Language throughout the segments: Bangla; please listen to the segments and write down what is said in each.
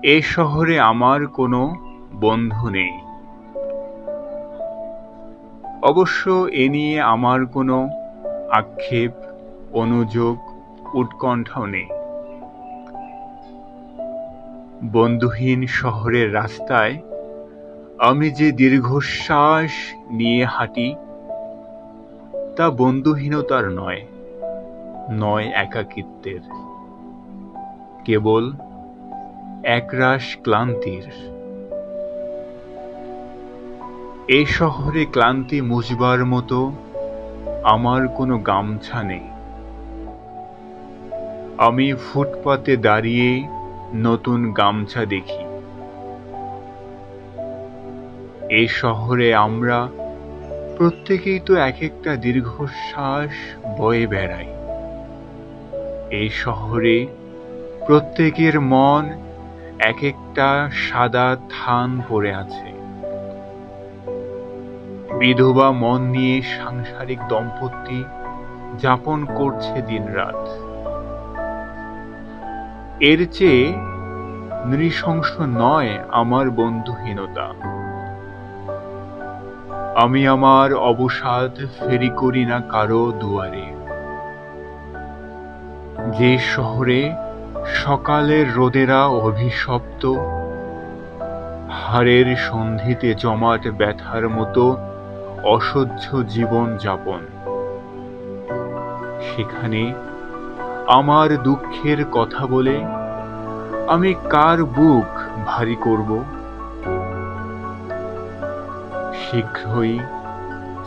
এ শহরে আমার কোনো বন্ধু নেই। অবশ্য এ নিয়ে আমার কোনো আক্ষেপ, অনুযোগ, উৎকণ্ঠাও নেই। বন্ধুহীন শহরের রাস্তায় আমি যে দীর্ঘশ্বাস নিয়ে হাঁটি, তা বন্ধুহীনতার নয়, নয় একাকিত্বের, কেবল একরাশ ক্লান্তির। এই শহরে ক্লান্তি মুছবার মতো আমার কোনো গামছা নেই। আমি ফুটপাতে দাঁড়িয়ে নতুন গামছা দেখি। এই শহরে আমরা প্রত্যেকেই তো এক একটা দীর্ঘশ্বাস বয়ে বেড়াই। এই শহরে প্রত্যেকের মন এক একটা সাদা থান পড়ে আছে। বিধবা মন নিয়ে সাংসারিক দম্পতি যাপন করছে দিনরাত। এর চেয়ে নৃশংস নয় আমার বন্ধুহীনতা। আমি আমার অবসাদ ফেরি করি না কারো দুয়ারে। যে শহরে সকালের রোদেরা অভিশপ্ত, হাড়ের সন্ধিতে জমাট ব্যথার মতো অসহ্য জীবন যাপন, সেখানে আমার দুঃখের কথা বলে আমি কার বুক ভারী করব? শীঘ্রই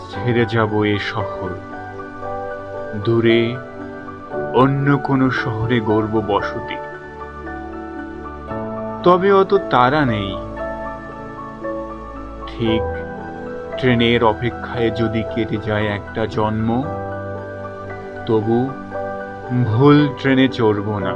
ছেড়ে যাব এ শহর, দূরে অন্য কোনো শহরে গড়ব বসতি। তবে অত তাড়া নেই। ঠিক ট্রেনের অপেক্ষায় যদি কেটে যায় একটা জন্ম, তবু ভুল ট্রেনে চড়ব না।